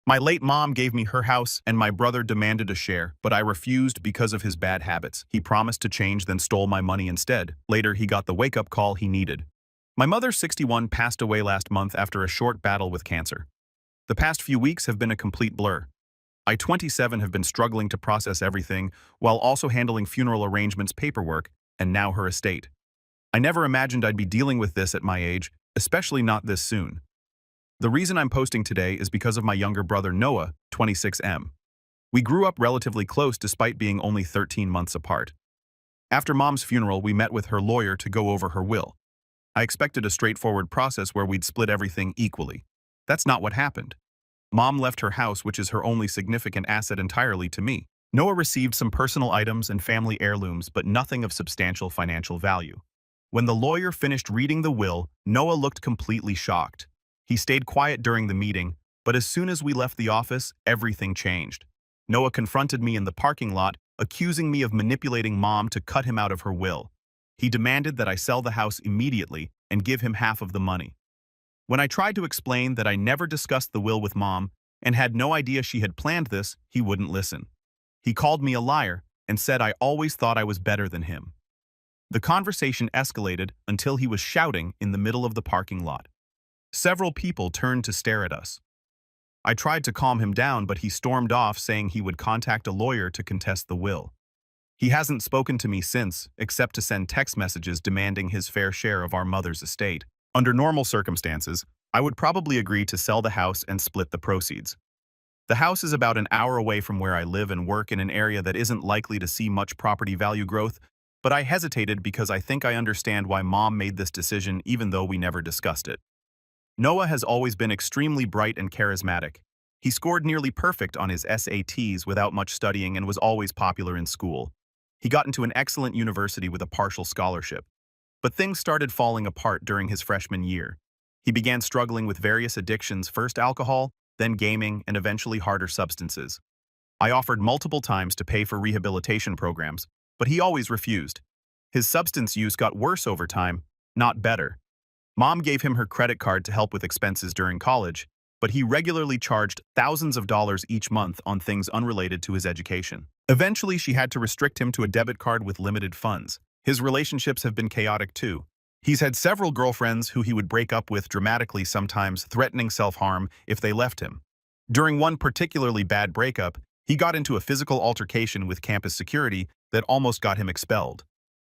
My late mom gave me her house and my brother demanded a share, but I refused because of his bad habits. He promised to change, then stole my money instead. Later, he got the wake-up call he needed. My mother, 61, passed away last month after a short battle with cancer. The past few weeks have been a complete blur. I, 27, have been struggling to process everything while also handling funeral arrangements, paperwork, and now her estate. I never imagined I'd be dealing with this at my age, especially not this soon. The reason I'm posting today is because of my younger brother Noah, 26M. We grew up relatively close despite being only 13 months apart. After Mom's funeral, we met with her lawyer to go over her will. I expected a straightforward process where we'd split everything equally. That's not what happened. Mom left her house, which is her only significant asset, entirely to me. Noah received some personal items and family heirlooms, but nothing of substantial financial value. When the lawyer finished reading the will, Noah looked completely shocked. He stayed quiet during the meeting, but as soon as we left the office, everything changed. Noah confronted me in the parking lot, accusing me of manipulating Mom to cut him out of her will. He demanded that I sell the house immediately and give him half of the money. When I tried to explain that I never discussed the will with Mom and had no idea she had planned this, he wouldn't listen. He called me a liar and said I always thought I was better than him. The conversation escalated until he was shouting in the middle of the parking lot. Several people turned to stare at us. I tried to calm him down, but he stormed off, saying he would contact a lawyer to contest the will. He hasn't spoken to me since, except to send text messages demanding his fair share of our mother's estate. Under normal circumstances, I would probably agree to sell the house and split the proceeds. The house is about an hour away from where I live and work, in an area that isn't likely to see much property value growth, but I hesitated because I think I understand why Mom made this decision even though we never discussed it. Noah has always been extremely bright and charismatic. He scored nearly perfect on his SATs without much studying and was always popular in school. He got into an excellent university with a partial scholarship. But things started falling apart during his freshman year. He began struggling with various addictions, first alcohol, then gaming, and eventually harder substances. I offered multiple times to pay for rehabilitation programs, but he always refused. His substance use got worse over time, not better. Mom gave him her credit card to help with expenses during college, but he regularly charged thousands of dollars each month on things unrelated to his education. Eventually, she had to restrict him to a debit card with limited funds. His relationships have been chaotic too. He's had several girlfriends who he would break up with dramatically, sometimes threatening self-harm if they left him. During one particularly bad breakup, he got into a physical altercation with campus security that almost got him expelled.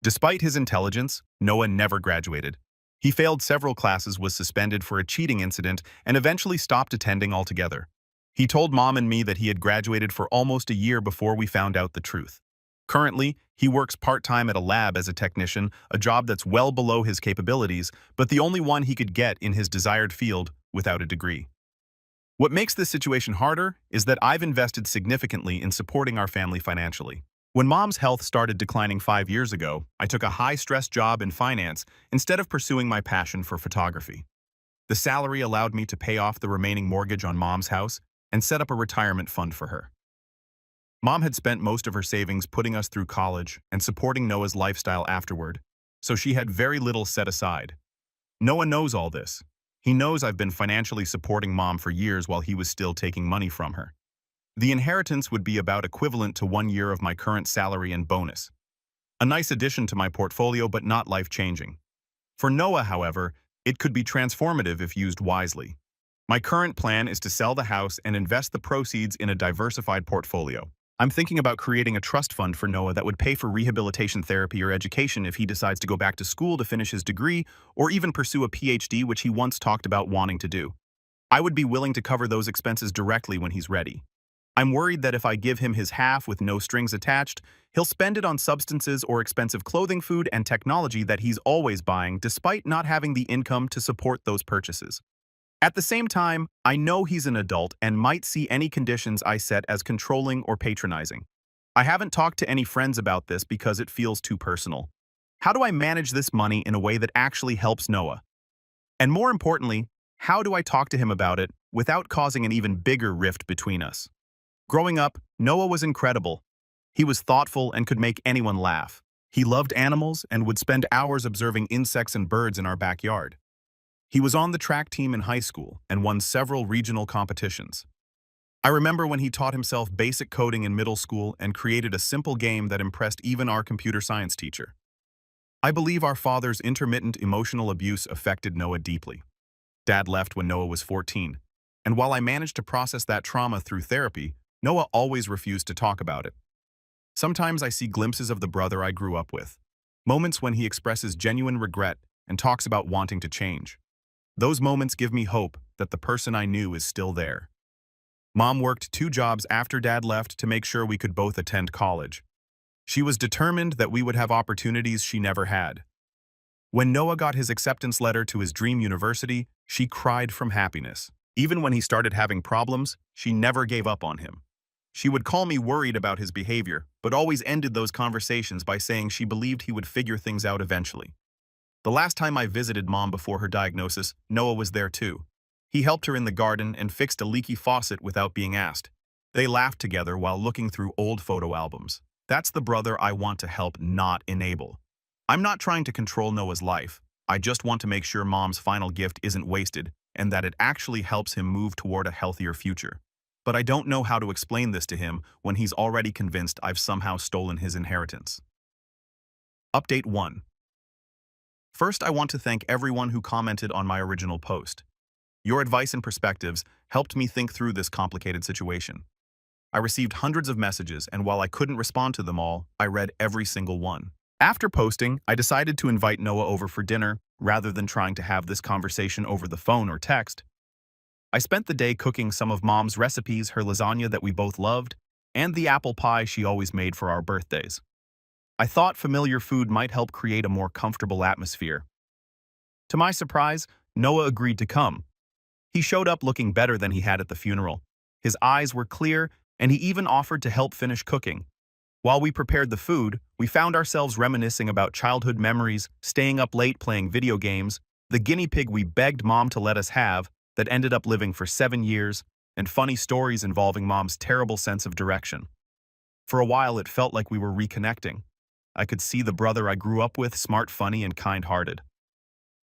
Despite his intelligence, Noah never graduated. He failed several classes, was suspended for a cheating incident, and eventually stopped attending altogether. He told Mom and me that he had graduated for almost a year before we found out the truth. Currently, he works part-time at a lab as a technician, a job that's well below his capabilities, but the only one he could get in his desired field without a degree. What makes this situation harder is that I've invested significantly in supporting our family financially. When Mom's health started declining 5 years ago, I took a high-stress job in finance instead of pursuing my passion for photography. The salary allowed me to pay off the remaining mortgage on Mom's house and set up a retirement fund for her. Mom had spent most of her savings putting us through college and supporting Noah's lifestyle afterward, so she had very little set aside. Noah knows all this. He knows I've been financially supporting Mom for years while he was still taking money from her. The inheritance would be about equivalent to 1 year of my current salary and bonus. A nice addition to my portfolio, but not life-changing. For Noah, however, it could be transformative if used wisely. My current plan is to sell the house and invest the proceeds in a diversified portfolio. I'm thinking about creating a trust fund for Noah that would pay for rehabilitation therapy or education if he decides to go back to school to finish his degree or even pursue a PhD, which he once talked about wanting to do. I would be willing to cover those expenses directly when he's ready. I'm worried that if I give him his half with no strings attached, he'll spend it on substances or expensive clothing, food, and technology that he's always buying despite not having the income to support those purchases. At the same time, I know he's an adult and might see any conditions I set as controlling or patronizing. I haven't talked to any friends about this because it feels too personal. How do I manage this money in a way that actually helps Noah? And more importantly, how do I talk to him about it without causing an even bigger rift between us? Growing up, Noah was incredible. He was thoughtful and could make anyone laugh. He loved animals and would spend hours observing insects and birds in our backyard. He was on the track team in high school and won several regional competitions. I remember when he taught himself basic coding in middle school and created a simple game that impressed even our computer science teacher. I believe our father's intermittent emotional abuse affected Noah deeply. Dad left when Noah was 14, and while I managed to process that trauma through therapy, Noah always refused to talk about it. Sometimes I see glimpses of the brother I grew up with, moments when he expresses genuine regret and talks about wanting to change. Those moments give me hope that the person I knew is still there. Mom worked 2 jobs after Dad left to make sure we could both attend college. She was determined that we would have opportunities she never had. When Noah got his acceptance letter to his dream university, she cried from happiness. Even when he started having problems, she never gave up on him. She would call me worried about his behavior, but always ended those conversations by saying she believed he would figure things out eventually. The last time I visited Mom before her diagnosis, Noah was there too. He helped her in the garden and fixed a leaky faucet without being asked. They laughed together while looking through old photo albums. That's the brother I want to help, not enable. I'm not trying to control Noah's life. I just want to make sure Mom's final gift isn't wasted and that it actually helps him move toward a healthier future. But I don't know how to explain this to him when he's already convinced I've somehow stolen his inheritance. Update 1. First, I want to thank everyone who commented on my original post. Your advice and perspectives helped me think through this complicated situation. I received hundreds of messages, and while I couldn't respond to them all, I read every single one. After posting, I decided to invite Noah over for dinner rather than trying to have this conversation over the phone or text. I spent the day cooking some of Mom's recipes, her lasagna that we both loved, and the apple pie she always made for our birthdays. I thought familiar food might help create a more comfortable atmosphere. To my surprise, Noah agreed to come. He showed up looking better than he had at the funeral. His eyes were clear, and he even offered to help finish cooking. While we prepared the food, we found ourselves reminiscing about childhood memories, staying up late playing video games, the guinea pig we begged Mom to let us have that ended up living for 7 years, and funny stories involving Mom's terrible sense of direction. For a while, it felt like we were reconnecting. I could see the brother I grew up with, smart, funny, and kind-hearted.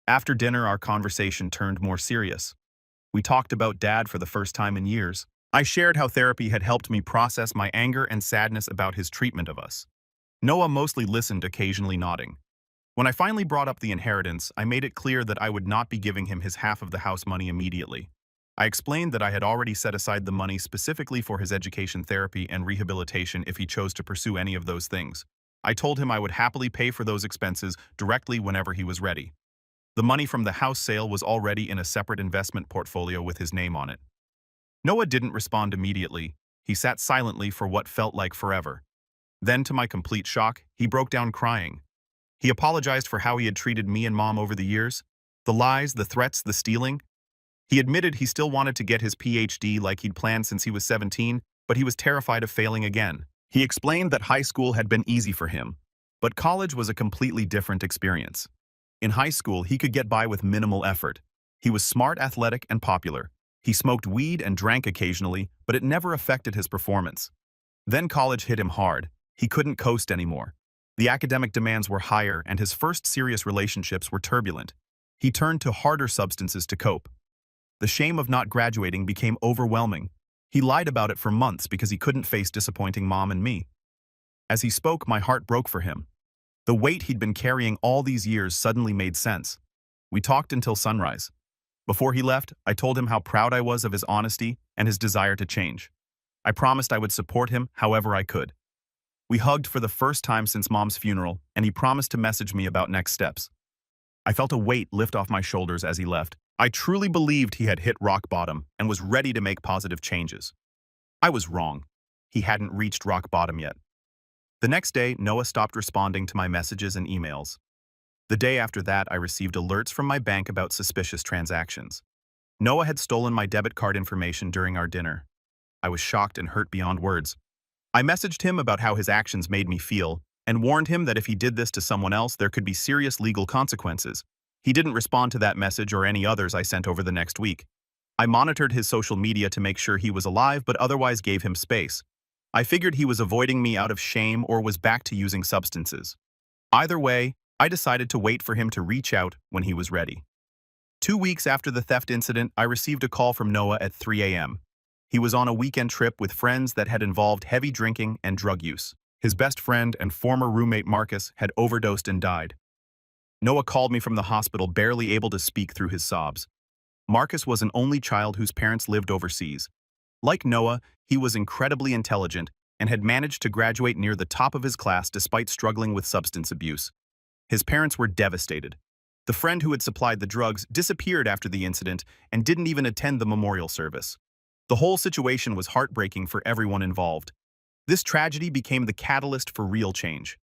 After dinner, our conversation turned more serious. We talked about Dad for the first time in years. I shared how therapy had helped me process my anger and sadness about his treatment of us. Noah mostly listened, occasionally nodding. When I finally brought up the inheritance, I made it clear that I would not be giving him his half of the house money immediately. I explained that I had already set aside the money specifically for his education, therapy, and rehabilitation if he chose to pursue any of those things. I told him I would happily pay for those expenses directly whenever he was ready. The money from the house sale was already in a separate investment portfolio with his name on it. Noah didn't respond immediately. He sat silently for what felt like forever. Then, to my complete shock, he broke down crying. He apologized for how he had treated me and Mom over the years. The lies, the threats, the stealing. He admitted he still wanted to get his PhD like he'd planned since he was 17, but he was terrified of failing again. He explained that high school had been easy for him, but college was a completely different experience. In high school, he could get by with minimal effort. He was smart, athletic, and popular. He smoked weed and drank occasionally, but it never affected his performance. Then college hit him hard. He couldn't coast anymore. The academic demands were higher, and his first serious relationships were turbulent. He turned to harder substances to cope. The shame of not graduating became overwhelming. He lied about it for months because he couldn't face disappointing Mom and me. As he spoke, my heart broke for him. The weight he'd been carrying all these years suddenly made sense. We talked until sunrise. Before he left, I told him how proud I was of his honesty and his desire to change. I promised I would support him however I could. We hugged for the first time since Mom's funeral, and he promised to message me about next steps. I felt a weight lift off my shoulders as he left. I truly believed he had hit rock bottom and was ready to make positive changes. I was wrong. He hadn't reached rock bottom yet. The next day, Noah stopped responding to my messages and emails. The day after that, I received alerts from my bank about suspicious transactions. Noah had stolen my debit card information during our dinner. I was shocked and hurt beyond words. I messaged him about how his actions made me feel and warned him that if he did this to someone else, there could be serious legal consequences. He didn't respond to that message or any others I sent over the next week. I monitored his social media to make sure he was alive, but otherwise gave him space. I figured he was avoiding me out of shame or was back to using substances. Either way, I decided to wait for him to reach out when he was ready. 2 weeks after the theft incident, I received a call from Noah at 3 a.m. He was on a weekend trip with friends that had involved heavy drinking and drug use. His best friend and former roommate Marcus had overdosed and died. Noah called me from the hospital, barely able to speak through his sobs. Marcus was an only child whose parents lived overseas. Like Noah, he was incredibly intelligent and had managed to graduate near the top of his class despite struggling with substance abuse. His parents were devastated. The friend who had supplied the drugs disappeared after the incident and didn't even attend the memorial service. The whole situation was heartbreaking for everyone involved. This tragedy became the catalyst for real change.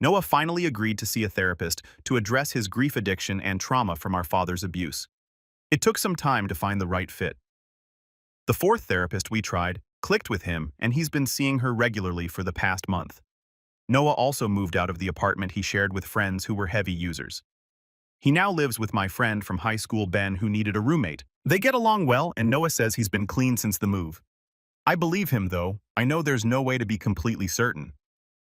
Noah finally agreed to see a therapist to address his grief addiction and trauma from our father's abuse. It took some time to find the right fit. The fourth therapist we tried clicked with him, and he's been seeing her regularly for the past month. Noah also moved out of the apartment he shared with friends who were heavy users. He now lives with my friend from high school, Ben, who needed a roommate. They get along well, and Noah says he's been clean since the move. I believe him, though. I know there's no way to be completely certain.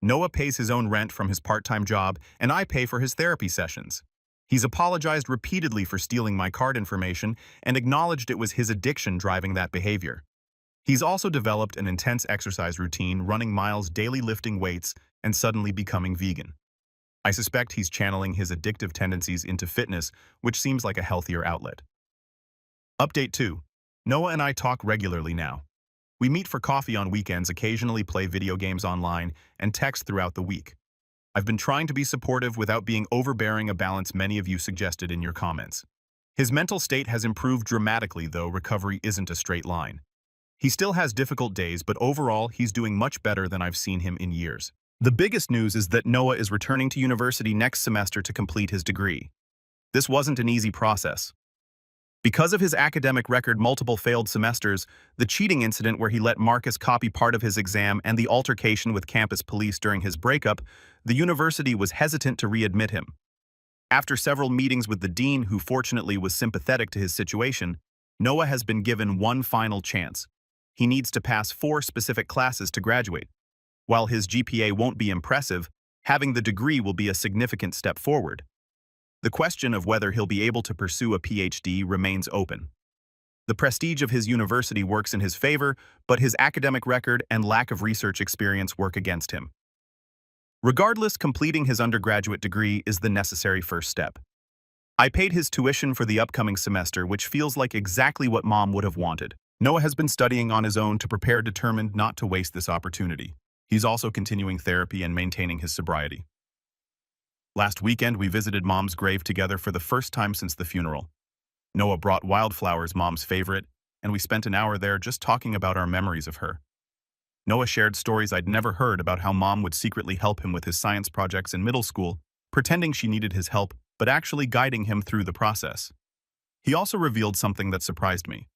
Noah pays his own rent from his part-time job, and I pay for his therapy sessions. He's apologized repeatedly for stealing my card information and acknowledged it was his addiction driving that behavior. He's also developed an intense exercise routine, running miles daily, lifting weights, and suddenly becoming vegan. I suspect he's channeling his addictive tendencies into fitness, which seems like a healthier outlet. Update 2. Noah and I talk regularly now. We meet for coffee on weekends, occasionally play video games online, and text throughout the week. I've been trying to be supportive without being overbearing, a balance many of you suggested in your comments. His mental state has improved dramatically, though recovery isn't a straight line. He still has difficult days, but overall, he's doing much better than I've seen him in years. The biggest news is that Noah is returning to university next semester to complete his degree. This wasn't an easy process. Because of his academic record, multiple failed semesters, the cheating incident where he let Marcus copy part of his exam, and the altercation with campus police during his breakup, the university was hesitant to readmit him. After several meetings with the dean, who fortunately was sympathetic to his situation, Noah has been given one final chance. He needs to pass 4 specific classes to graduate. While his GPA won't be impressive, having the degree will be a significant step forward. The question of whether he'll be able to pursue a PhD remains open. The prestige of his university works in his favor, but his academic record and lack of research experience work against him. Regardless, completing his undergraduate degree is the necessary first step. I paid his tuition for the upcoming semester, which feels like exactly what Mom would have wanted. Noah has been studying on his own to prepare, determined not to waste this opportunity. He's also continuing therapy and maintaining his sobriety. Last weekend, we visited Mom's grave together for the first time since the funeral. Noah brought wildflowers, Mom's favorite, and we spent an hour there just talking about our memories of her. Noah shared stories I'd never heard about how Mom would secretly help him with his science projects in middle school, pretending she needed his help, but actually guiding him through the process. He also revealed something that surprised me.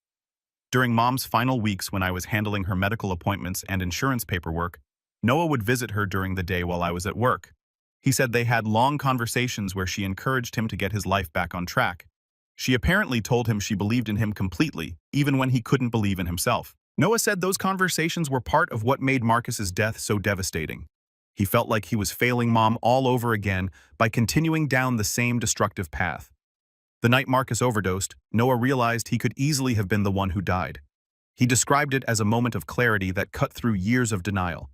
During Mom's final weeks, when I was handling her medical appointments and insurance paperwork, Noah would visit her during the day while I was at work. He said they had long conversations where she encouraged him to get his life back on track. She apparently told him she believed in him completely, even when he couldn't believe in himself. Noah said those conversations were part of what made Marcus's death so devastating. He felt like he was failing Mom all over again by continuing down the same destructive path. The night Marcus overdosed, Noah realized he could easily have been the one who died. He described it as a moment of clarity that cut through years of denial.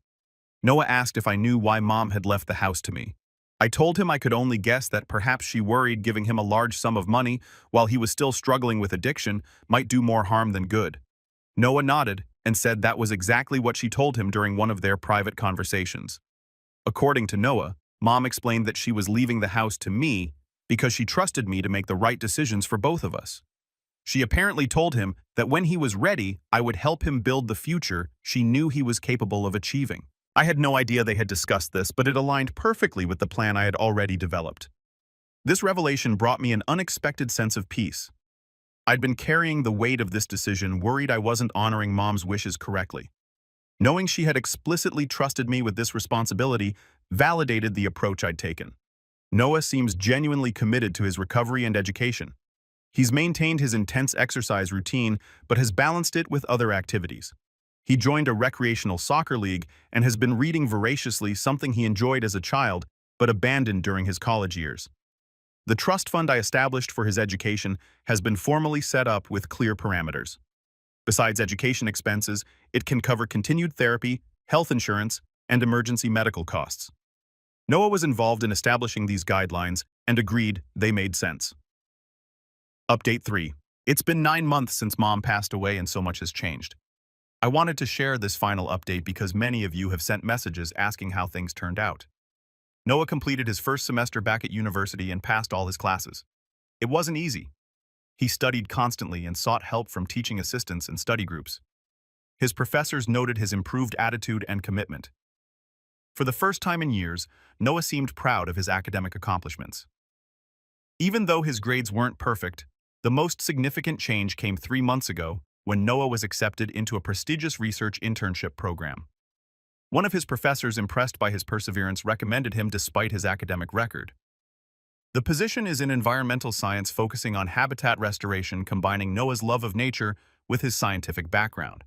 Noah asked if I knew why Mom had left the house to me. I told him I could only guess that perhaps she worried giving him a large sum of money while he was still struggling with addiction might do more harm than good. Noah nodded and said that was exactly what she told him during one of their private conversations. According to Noah, Mom explained that she was leaving the house to me because she trusted me to make the right decisions for both of us. She apparently told him that when he was ready, I would help him build the future she knew he was capable of achieving. I had no idea they had discussed this, but it aligned perfectly with the plan I had already developed. This revelation brought me an unexpected sense of peace. I'd been carrying the weight of this decision, worried I wasn't honoring Mom's wishes correctly. Knowing she had explicitly trusted me with this responsibility validated the approach I'd taken. Noah seems genuinely committed to his recovery and education. He's maintained his intense exercise routine, but has balanced it with other activities. He joined a recreational soccer league and has been reading voraciously, something he enjoyed as a child but abandoned during his college years. The trust fund I established for his education has been formally set up with clear parameters. Besides education expenses, it can cover continued therapy, health insurance, and emergency medical costs. Noah was involved in establishing these guidelines and agreed they made sense. Update 3. It's been 9 months since Mom passed away and so much has changed. I wanted to share this final update because many of you have sent messages asking how things turned out. Noah completed his first semester back at university and passed all his classes. It wasn't easy. He studied constantly and sought help from teaching assistants and study groups. His professors noted his improved attitude and commitment. For the first time in years, Noah seemed proud of his academic accomplishments. Even though his grades weren't perfect, the most significant change came 3 months ago when Noah was accepted into a prestigious research internship program. One of his professors, impressed by his perseverance, recommended him despite his academic record. The position is in environmental science, focusing on habitat restoration, combining Noah's love of nature with his scientific background.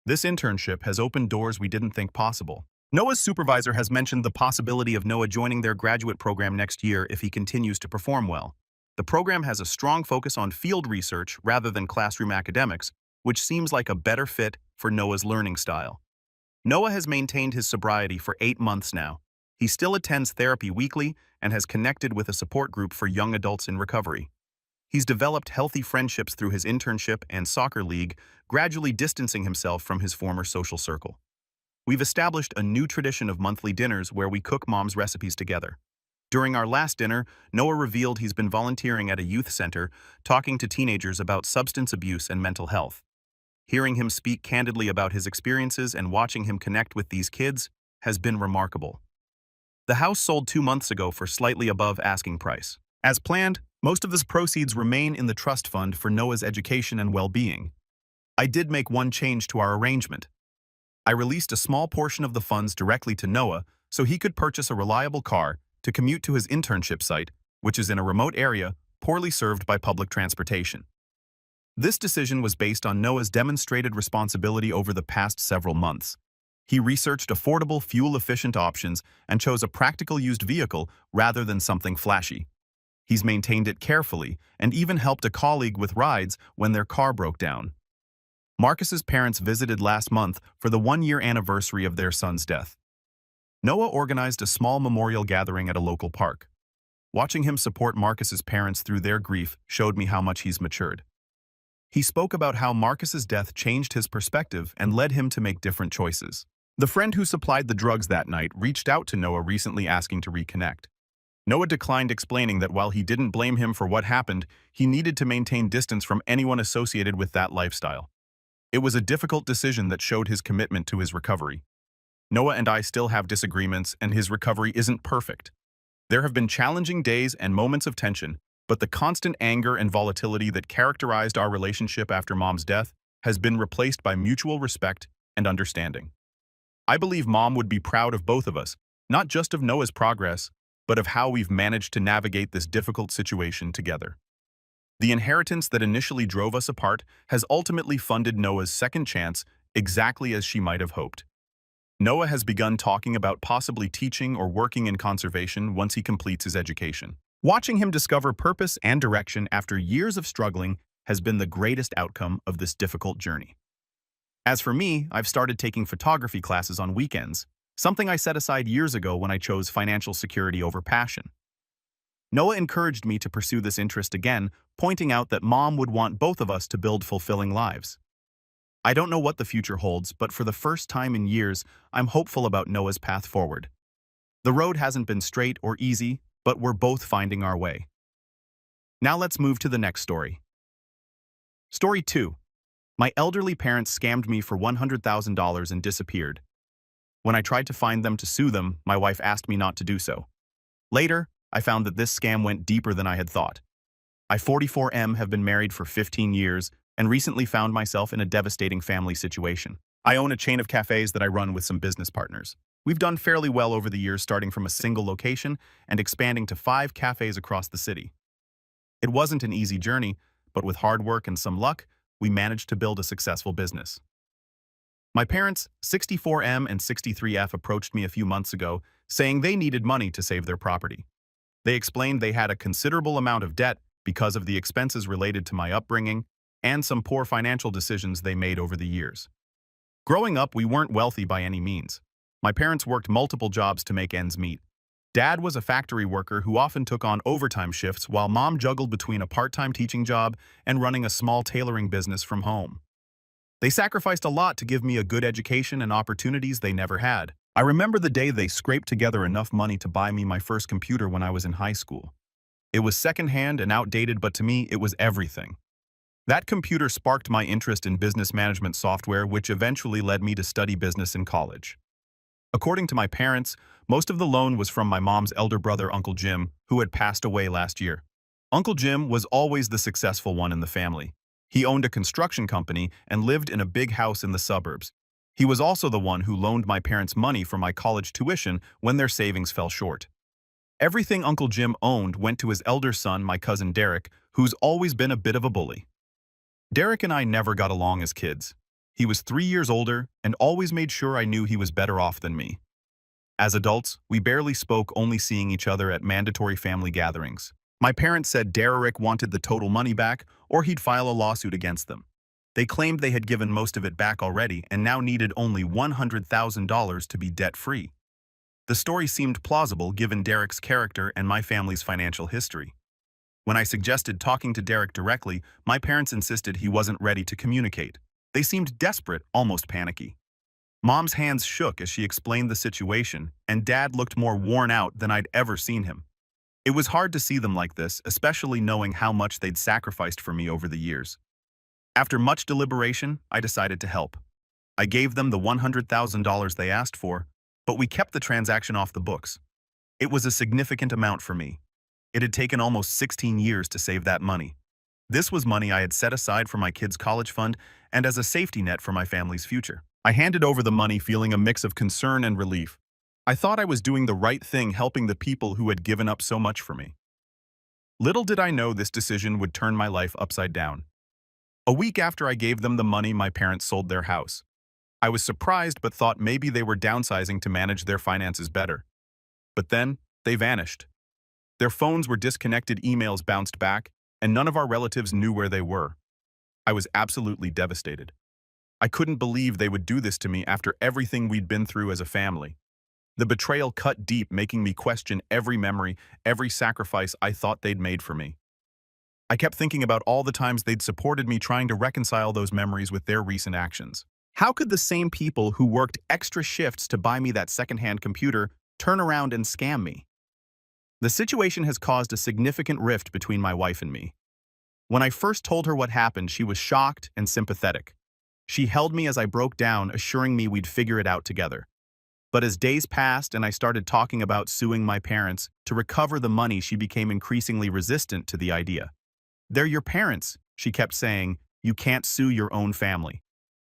This internship has opened doors we didn't think possible. Noah's supervisor has mentioned the possibility of Noah joining their graduate program next year if he continues to perform well. The program has a strong focus on field research rather than classroom academics, which seems like a better fit for Noah's learning style. Noah has maintained his sobriety for 8 months now. He still attends therapy weekly and has connected with a support group for young adults in recovery. He's developed healthy friendships through his internship and soccer league, gradually distancing himself from his former social circle. We've established a new tradition of monthly dinners where we cook Mom's recipes together. During our last dinner, Noah revealed he's been volunteering at a youth center, talking to teenagers about substance abuse and mental health. Hearing him speak candidly about his experiences and watching him connect with these kids has been remarkable. The house sold 2 months ago for slightly above asking price. As planned, most of the proceeds remain in the trust fund for Noah's education and well-being. I did make one change to our arrangement. I released a small portion of the funds directly to Noah so he could purchase a reliable car to commute to his internship site, which is in a remote area poorly served by public transportation. This decision was based on Noah's demonstrated responsibility over the past several months. He researched affordable, fuel-efficient options and chose a practical used vehicle rather than something flashy. He's maintained it carefully and even helped a colleague with rides when their car broke down. Marcus's parents visited last month for the 1-year anniversary of their son's death. Noah organized a small memorial gathering at a local park. Watching him support Marcus's parents through their grief showed me how much he's matured. He spoke about how Marcus's death changed his perspective and led him to make different choices. The friend who supplied the drugs that night reached out to Noah recently asking to reconnect. Noah declined, explaining that while he didn't blame him for what happened, he needed to maintain distance from anyone associated with that lifestyle. It was a difficult decision that showed his commitment to his recovery. Noah and I still have disagreements, and his recovery isn't perfect. There have been challenging days and moments of tension, but the constant anger and volatility that characterized our relationship after Mom's death has been replaced by mutual respect and understanding. I believe Mom would be proud of both of us, not just of Noah's progress, but of how we've managed to navigate this difficult situation together. The inheritance that initially drove us apart has ultimately funded Noah's second chance exactly as she might have hoped. Noah has begun talking about possibly teaching or working in conservation once he completes his education. Watching him discover purpose and direction after years of struggling has been the greatest outcome of this difficult journey. As for me, I've started taking photography classes on weekends, something I set aside years ago when I chose financial security over passion. Noah encouraged me to pursue this interest again, pointing out that Mom would want both of us to build fulfilling lives. I don't know what the future holds, but for the first time in years, I'm hopeful about Noah's path forward. The road hasn't been straight or easy, but we're both finding our way. Now let's move to the next story. Story 2. My elderly parents scammed me for $100,000 and disappeared. When I tried to find them to sue them, my wife asked me not to do so. Later, I found that this scam went deeper than I had thought. I, 44M, have been married for 15 years and recently found myself in a devastating family situation. I own a chain of cafes that I run with some business partners. We've done fairly well over the years, starting from a single location and expanding to 5 cafes across the city. It wasn't an easy journey, but with hard work and some luck, we managed to build a successful business. My parents, 64M and 63F, approached me a few months ago, saying they needed money to save their property. They explained they had a considerable amount of debt because of the expenses related to my upbringing, and some poor financial decisions they made over the years. Growing up, we weren't wealthy by any means. My parents worked multiple jobs to make ends meet. Dad was a factory worker who often took on overtime shifts while Mom juggled between a part-time teaching job and running a small tailoring business from home. They sacrificed a lot to give me a good education and opportunities they never had. I remember the day they scraped together enough money to buy me my first computer when I was in high school. It was secondhand and outdated, but to me, it was everything. That computer sparked my interest in business management software, which eventually led me to study business in college. According to my parents, most of the loan was from my mom's elder brother, Uncle Jim, who had passed away last year. Uncle Jim was always the successful one in the family. He owned a construction company and lived in a big house in the suburbs. He was also the one who loaned my parents money for my college tuition when their savings fell short. Everything Uncle Jim owned went to his elder son, my cousin Derek, who's always been a bit of a bully. Derek and I never got along as kids. He was 3 years older and always made sure I knew he was better off than me. As adults, we barely spoke, only seeing each other at mandatory family gatherings. My parents said Derek wanted the total money back or he'd file a lawsuit against them. They claimed they had given most of it back already and now needed only $100,000 to be debt-free. The story seemed plausible given Derek's character and my family's financial history. When I suggested talking to Derek directly, my parents insisted he wasn't ready to communicate. They seemed desperate, almost panicky. Mom's hands shook as she explained the situation, and Dad looked more worn out than I'd ever seen him. It was hard to see them like this, especially knowing how much they'd sacrificed for me over the years. After much deliberation, I decided to help. I gave them the $100,000 they asked for, but we kept the transaction off the books. It was a significant amount for me. It had taken almost 16 years to save that money. This was money I had set aside for my kids' college fund and as a safety net for my family's future. I handed over the money feeling a mix of concern and relief. I thought I was doing the right thing, helping the people who had given up so much for me. Little did I know this decision would turn my life upside down. A week after I gave them the money, my parents sold their house. I was surprised but thought maybe they were downsizing to manage their finances better. But then, they vanished. Their phones were disconnected, emails bounced back, and none of our relatives knew where they were. I was absolutely devastated. I couldn't believe they would do this to me after everything we'd been through as a family. The betrayal cut deep, making me question every memory, every sacrifice I thought they'd made for me. I kept thinking about all the times they'd supported me, trying to reconcile those memories with their recent actions. How could the same people who worked extra shifts to buy me that secondhand computer turn around and scam me? The situation has caused a significant rift between my wife and me. When I first told her what happened, she was shocked and sympathetic. She held me as I broke down, assuring me we'd figure it out together. But as days passed and I started talking about suing my parents to recover the money, she became increasingly resistant to the idea. "They're your parents," she kept saying. "You can't sue your own family."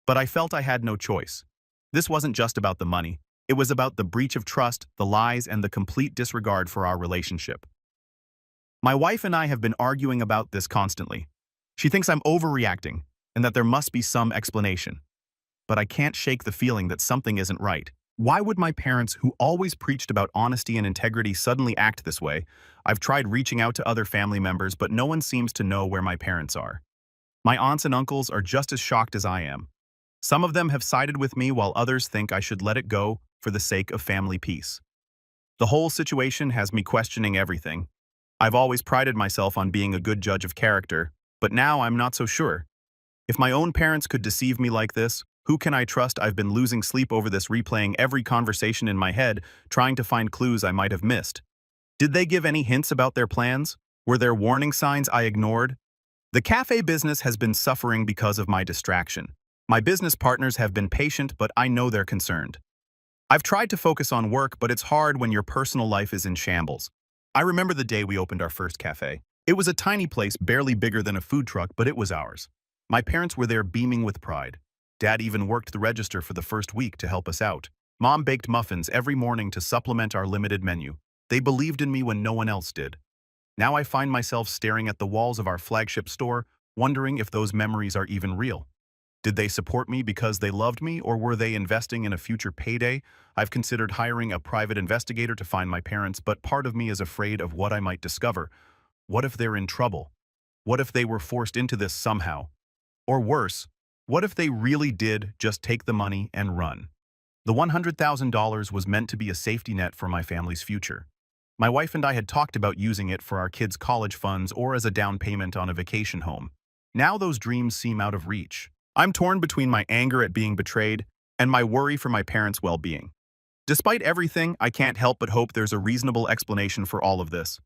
But I felt I had no choice. This wasn't just about the money. It was about the breach of trust, the lies, and the complete disregard for our relationship. My wife and I have been arguing about this constantly. She thinks I'm overreacting and that there must be some explanation. But I can't shake the feeling that something isn't right. Why would my parents, who always preached about honesty and integrity, suddenly act this way? I've tried reaching out to other family members, but no one seems to know where my parents are. My aunts and uncles are just as shocked as I am. Some of them have sided with me while others think I should let it go for the sake of family peace. The whole situation has me questioning everything. I've always prided myself on being a good judge of character, but now I'm not so sure. If my own parents could deceive me like this, who can I trust? I've been losing sleep over this, replaying every conversation in my head, trying to find clues I might have missed. Did they give any hints about their plans? Were there warning signs I ignored? The cafe business has been suffering because of my distraction. My business partners have been patient, but I know they're concerned. I've tried to focus on work, but it's hard when your personal life is in shambles. I remember the day we opened our first cafe. It was a tiny place, barely bigger than a food truck, but it was ours. My parents were there beaming with pride. Dad even worked the register for the first week to help us out. Mom baked muffins every morning to supplement our limited menu. They believed in me when no one else did. Now I find myself staring at the walls of our flagship store, wondering if those memories are even real. Did they support me because they loved me, or were they investing in a future payday? I've considered hiring a private investigator to find my parents, but part of me is afraid of what I might discover. What if they're in trouble? What if they were forced into this somehow? Or worse, what if they really did just take the money and run? The $100,000 was meant to be a safety net for my family's future. My wife and I had talked about using it for our kids' college funds or as a down payment on a vacation home. Now those dreams seem out of reach. I'm torn between my anger at being betrayed and my worry for my parents' well-being. Despite everything, I can't help but hope there's a reasonable explanation for all of this.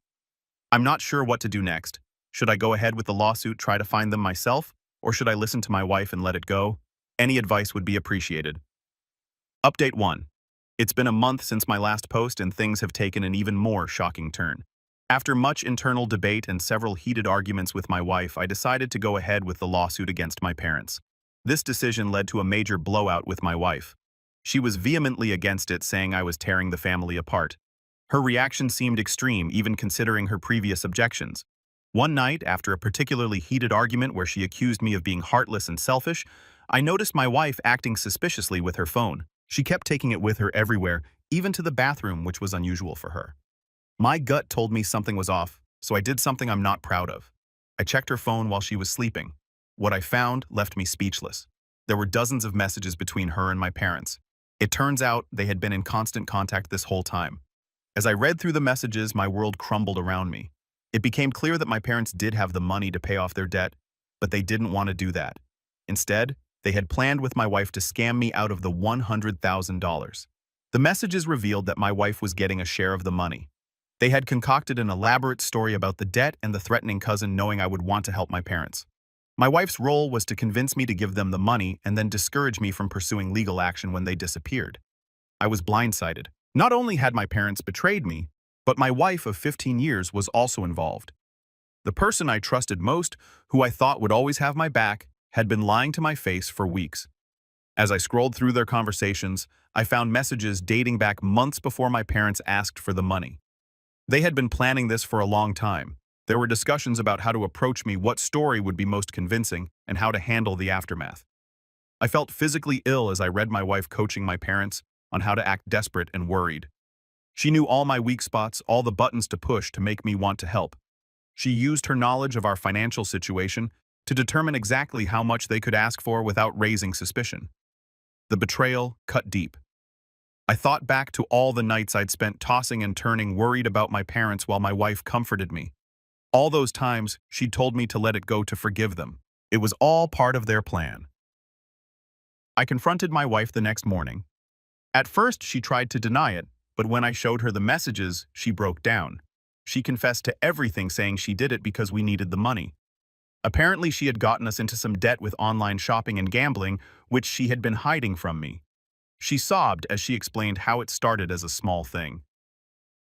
I'm not sure what to do next. Should I go ahead with the lawsuit, try to find them myself, or should I listen to my wife and let it go? Any advice would be appreciated. Update 1. It's been a month since my last post and things have taken an even more shocking turn. After much internal debate and several heated arguments with my wife, I decided to go ahead with the lawsuit against my parents. This decision led to a major blowout with my wife. She was vehemently against it, saying I was tearing the family apart. Her reaction seemed extreme, even considering her previous objections. One night, after a particularly heated argument where she accused me of being heartless and selfish, I noticed my wife acting suspiciously with her phone. She kept taking it with her everywhere, even to the bathroom, which was unusual for her. My gut told me something was off, so I did something I'm not proud of. I checked her phone while she was sleeping. What I found left me speechless. There were dozens of messages between her and my parents. It turns out they had been in constant contact this whole time. As I read through the messages, my world crumbled around me. It became clear that my parents did have the money to pay off their debt, but they didn't want to do that. Instead, they had planned with my wife to scam me out of the $100,000. The messages revealed that my wife was getting a share of the money. They had concocted an elaborate story about the debt and the threatening cousin, knowing I would want to help my parents. My wife's role was to convince me to give them the money and then discourage me from pursuing legal action when they disappeared. I was blindsided. Not only had my parents betrayed me, but my wife of 15 years was also involved. The person I trusted most, who I thought would always have my back, had been lying to my face for weeks. As I scrolled through their conversations, I found messages dating back months before my parents asked for the money. They had been planning this for a long time. There were discussions about how to approach me, what story would be most convincing, and how to handle the aftermath. I felt physically ill as I read my wife coaching my parents on how to act desperate and worried. She knew all my weak spots, all the buttons to push to make me want to help. She used her knowledge of our financial situation to determine exactly how much they could ask for without raising suspicion. The betrayal cut deep. I thought back to all the nights I'd spent tossing and turning, worried about my parents while my wife comforted me. All those times she'd told me to let it go, to forgive them. It was all part of their plan. I confronted my wife the next morning. At first, she tried to deny it, but when I showed her the messages, she broke down. She confessed to everything, saying she did it because we needed the money. Apparently, she had gotten us into some debt with online shopping and gambling, which she had been hiding from me. She sobbed as she explained how it started as a small thing.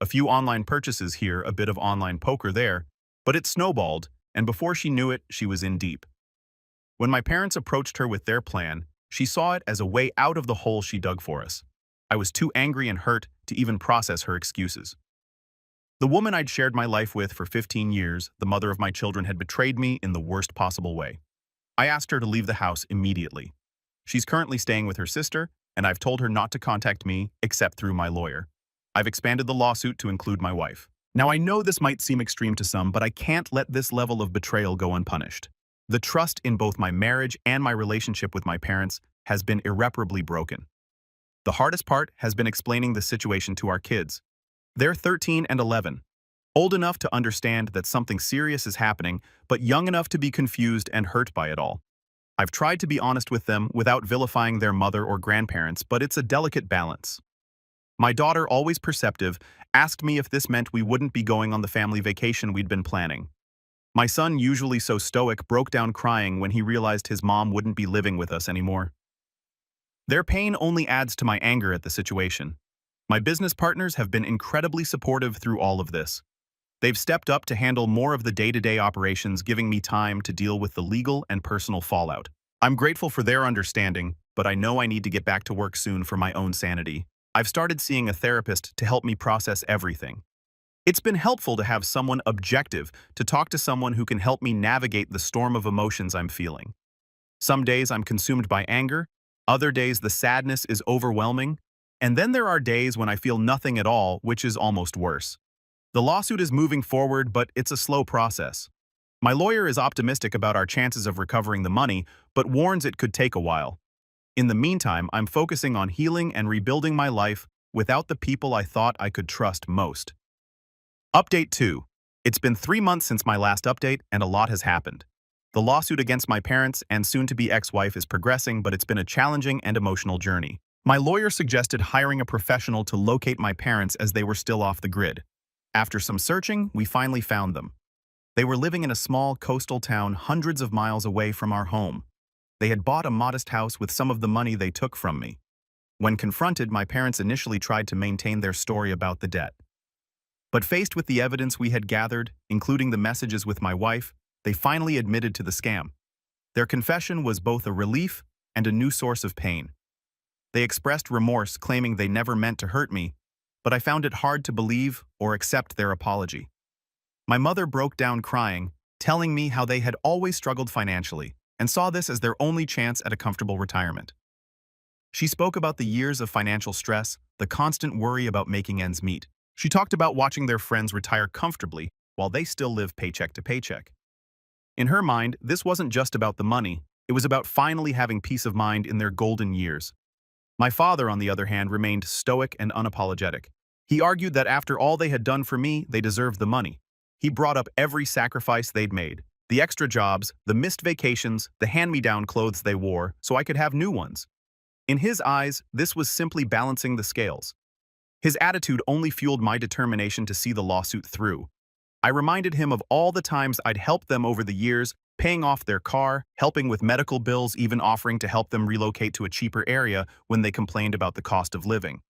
A few online purchases here, a bit of online poker there, but it snowballed, and before she knew it, she was in deep. When my parents approached her with their plan, she saw it as a way out of the hole she dug for us. I was too angry and hurt to even process her excuses. The woman I'd shared my life with for 15 years, the mother of my children, had betrayed me in the worst possible way. I asked her to leave the house immediately. She's currently staying with her sister, and I've told her not to contact me except through my lawyer. I've expanded the lawsuit to include my wife. Now, I know this might seem extreme to some, but I can't let this level of betrayal go unpunished. The trust in both my marriage and my relationship with my parents has been irreparably broken. The hardest part has been explaining the situation to our kids. They're 13 and 11, old enough to understand that something serious is happening, but young enough to be confused and hurt by it all. I've tried to be honest with them without vilifying their mother or grandparents, but it's a delicate balance. My daughter, always perceptive, asked me if this meant we wouldn't be going on the family vacation we'd been planning. My son, usually so stoic, broke down crying when he realized his mom wouldn't be living with us anymore. Their pain only adds to my anger at the situation. My business partners have been incredibly supportive through all of this. They've stepped up to handle more of the day-to-day operations, giving me time to deal with the legal and personal fallout. I'm grateful for their understanding, but I know I need to get back to work soon for my own sanity. I've started seeing a therapist to help me process everything. It's been helpful to have someone objective, to talk to someone who can help me navigate the storm of emotions I'm feeling. Some days I'm consumed by anger, other days the sadness is overwhelming, and then there are days when I feel nothing at all, which is almost worse. The lawsuit is moving forward, but it's a slow process. My lawyer is optimistic about our chances of recovering the money, but warns it could take a while. In the meantime, I'm focusing on healing and rebuilding my life without the people I thought I could trust most. Update 2. It's been 3 months since my last update, and a lot has happened. The lawsuit against my parents and soon-to-be ex-wife is progressing, but it's been a challenging and emotional journey. My lawyer suggested hiring a professional to locate my parents as they were still off the grid. After some searching, we finally found them. They were living in a small coastal town hundreds of miles away from our home. They had bought a modest house with some of the money they took from me. When confronted, my parents initially tried to maintain their story about the debt. But faced with the evidence we had gathered, including the messages with my wife, they finally admitted to the scam. Their confession was both a relief and a new source of pain. They expressed remorse, claiming they never meant to hurt me, but I found it hard to believe or accept their apology. My mother broke down crying, telling me how they had always struggled financially and saw this as their only chance at a comfortable retirement. She spoke about the years of financial stress, the constant worry about making ends meet. She talked about watching their friends retire comfortably while they still live paycheck to paycheck. In her mind, this wasn't just about the money, it was about finally having peace of mind in their golden years. My father, on the other hand, remained stoic and unapologetic. He argued that after all they had done for me, they deserved the money. He brought up every sacrifice they'd made, the extra jobs, the missed vacations, the hand-me-down clothes they wore, so I could have new ones. In his eyes, this was simply balancing the scales. His attitude only fueled my determination to see the lawsuit through. I reminded him of all the times I'd helped them over the years, paying off their car, helping with medical bills, even offering to help them relocate to a cheaper area when they complained about the cost of living.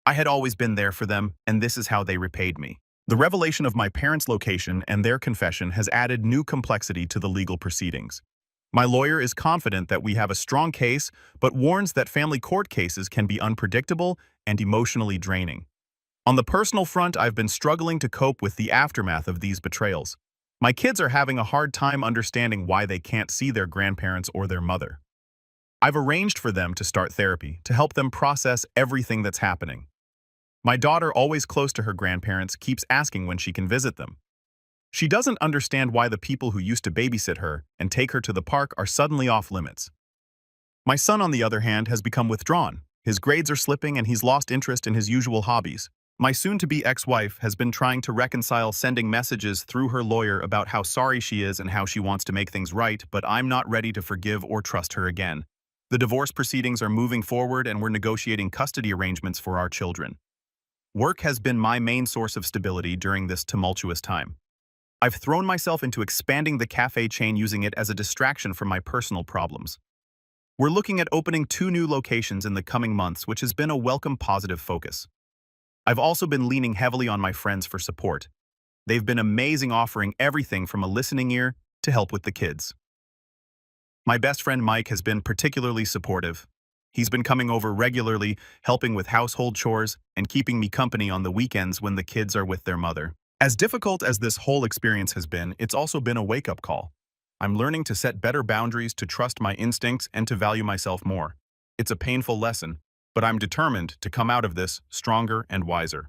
I had always been there for them, and this is how they repaid me. The revelation of my parents' location and their confession has added new complexity to the legal proceedings. My lawyer is confident that we have a strong case, but warns that family court cases can be unpredictable and emotionally draining. On the personal front, I've been struggling to cope with the aftermath of these betrayals. My kids are having a hard time understanding why they can't see their grandparents or their mother. I've arranged for them to start therapy to help them process everything that's happening. My daughter, always close to her grandparents, keeps asking when she can visit them. She doesn't understand why the people who used to babysit her and take her to the park are suddenly off limits. My son, on the other hand, has become withdrawn. His grades are slipping and he's lost interest in his usual hobbies. My soon-to-be ex-wife has been trying to reconcile sending messages through her lawyer about how sorry she is and how she wants to make things right, but I'm not ready to forgive or trust her again. The divorce proceedings are moving forward and we're negotiating custody arrangements for our children. Work has been my main source of stability during this tumultuous time. I've thrown myself into expanding the cafe chain, using it as a distraction from my personal problems. We're looking at opening 2 new locations in the coming months, which has been a welcome positive focus. I've also been leaning heavily on my friends for support. They've been amazing, offering everything from a listening ear to help with the kids. My best friend Mike has been particularly supportive. He's been coming over regularly, helping with household chores and keeping me company on the weekends when the kids are with their mother. As difficult as this whole experience has been, it's also been a wake-up call. I'm learning to set better boundaries, to trust my instincts, and to value myself more. It's a painful lesson, but I'm determined to come out of this stronger and wiser.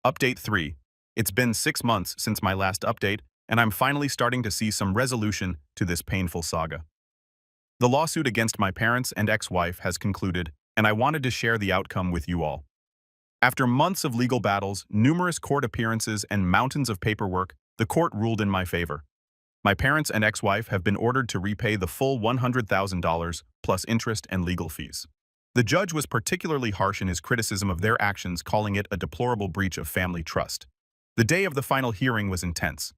Update 3. It's been 6 months since my last update, and I'm finally starting to see some resolution to this painful saga. The lawsuit against my parents and ex-wife has concluded, and I wanted to share the outcome with you all. After months of legal battles, numerous court appearances, and mountains of paperwork, the court ruled in my favor. My parents and ex-wife have been ordered to repay the full $100,000 plus interest and legal fees. The judge was particularly harsh in his criticism of their actions, calling it a deplorable breach of family trust. The day of the final hearing was intense.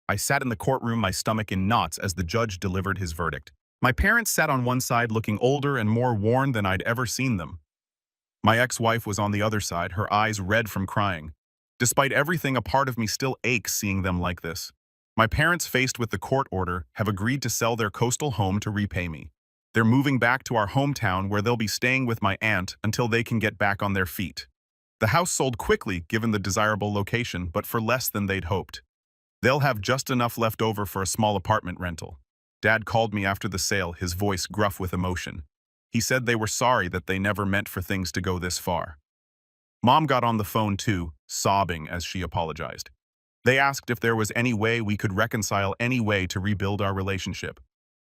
I sat in the courtroom, my stomach in knots, as the judge delivered his verdict. My parents sat on one side, looking older and more worn than I'd ever seen them. My ex-wife was on the other side, her eyes red from crying. Despite everything, a part of me still aches seeing them like this. My parents, faced with the court order, have agreed to sell their coastal home to repay me. They're moving back to our hometown, where they'll be staying with my aunt until they can get back on their feet. The house sold quickly given the desirable location, but for less than they'd hoped. They'll have just enough left over for a small apartment rental. Dad called me after the sale, his voice gruff with emotion. He said they were sorry that they never meant for things to go this far. Mom got on the phone too, sobbing as she apologized. They asked if there was any way we could reconcile, any way to rebuild our relationship.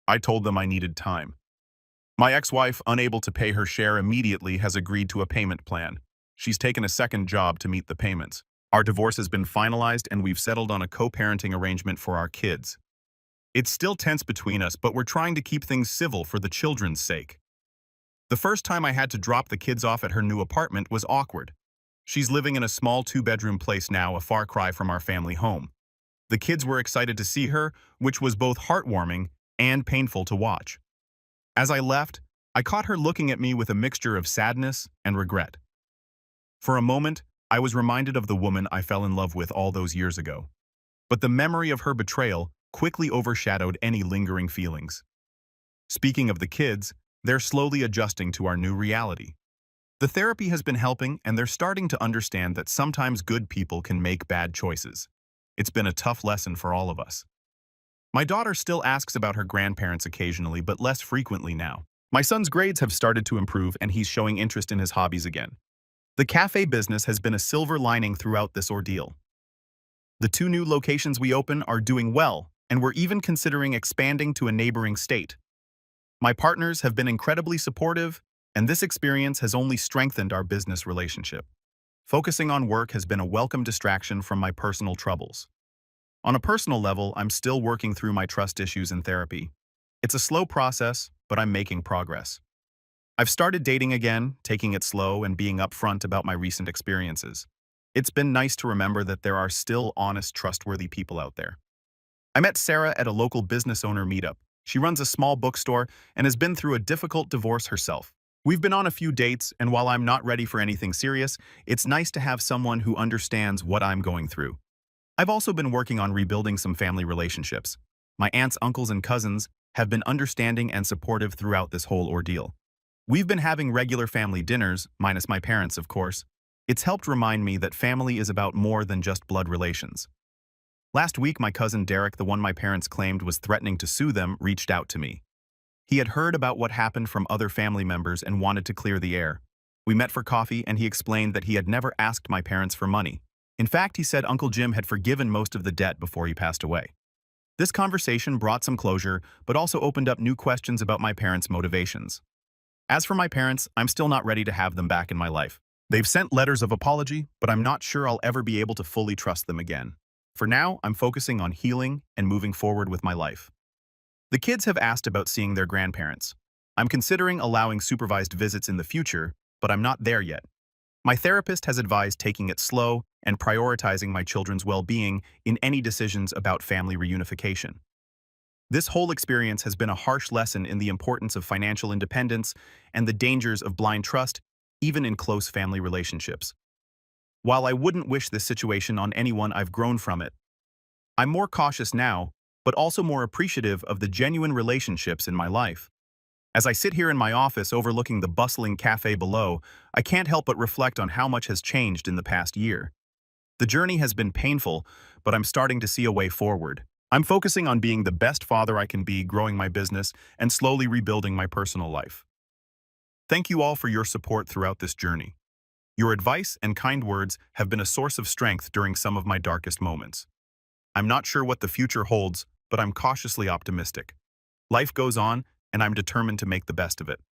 I told them I needed time. My ex-wife, unable to pay her share immediately, has agreed to a payment plan. She's taken a second job to meet the payments. Our divorce has been finalized and we've settled on a co-parenting arrangement for our kids. It's still tense between us, but we're trying to keep things civil for the children's sake. The first time I had to drop the kids off at her new apartment was awkward. She's living in a small 2-bedroom place now, a far cry from our family home. The kids were excited to see her, which was both heartwarming and painful to watch. As I left, I caught her looking at me with a mixture of sadness and regret. For a moment, I was reminded of the woman I fell in love with all those years ago. But the memory of her betrayal quickly overshadowed any lingering feelings. Speaking of the kids, they're slowly adjusting to our new reality. The therapy has been helping, and they're starting to understand that sometimes good people can make bad choices. It's been a tough lesson for all of us. My daughter still asks about her grandparents occasionally, but less frequently now. My son's grades have started to improve, and he's showing interest in his hobbies again. The cafe business has been a silver lining throughout this ordeal. The 2 new locations we open are doing well, and we're even considering expanding to a neighboring state. My partners have been incredibly supportive, and this experience has only strengthened our business relationship. Focusing on work has been a welcome distraction from my personal troubles. On a personal level, I'm still working through my trust issues in therapy. It's a slow process, but I'm making progress. I've started dating again, taking it slow and being upfront about my recent experiences. It's been nice to remember that there are still honest, trustworthy people out there. I met Sarah at a local business owner meetup. She runs a small bookstore and has been through a difficult divorce herself. We've been on a few dates, and while I'm not ready for anything serious, it's nice to have someone who understands what I'm going through. I've also been working on rebuilding some family relationships. My aunts, uncles, and cousins have been understanding and supportive throughout this whole ordeal. We've been having regular family dinners, minus my parents, of course. It's helped remind me that family is about more than just blood relations. Last week, my cousin Derek, the one my parents claimed was threatening to sue them, reached out to me. He had heard about what happened from other family members and wanted to clear the air. We met for coffee, and he explained that he had never asked my parents for money. In fact, he said Uncle Jim had forgiven most of the debt before he passed away. This conversation brought some closure, but also opened up new questions about my parents' motivations. As for my parents, I'm still not ready to have them back in my life. They've sent letters of apology, but I'm not sure I'll ever be able to fully trust them again. For now, I'm focusing on healing and moving forward with my life. The kids have asked about seeing their grandparents. I'm considering allowing supervised visits in the future, but I'm not there yet. My therapist has advised taking it slow and prioritizing my children's well-being in any decisions about family reunification. This whole experience has been a harsh lesson in the importance of financial independence and the dangers of blind trust, even in close family relationships. While I wouldn't wish this situation on anyone, I've grown from it. I'm more cautious now, but also more appreciative of the genuine relationships in my life. As I sit here in my office overlooking the bustling cafe below, I can't help but reflect on how much has changed in the past year. The journey has been painful, but I'm starting to see a way forward. I'm focusing on being the best father I can be, growing my business, and slowly rebuilding my personal life. Thank you all for your support throughout this journey. Your advice and kind words have been a source of strength during some of my darkest moments. I'm not sure what the future holds, but I'm cautiously optimistic. Life goes on, and I'm determined to make the best of it.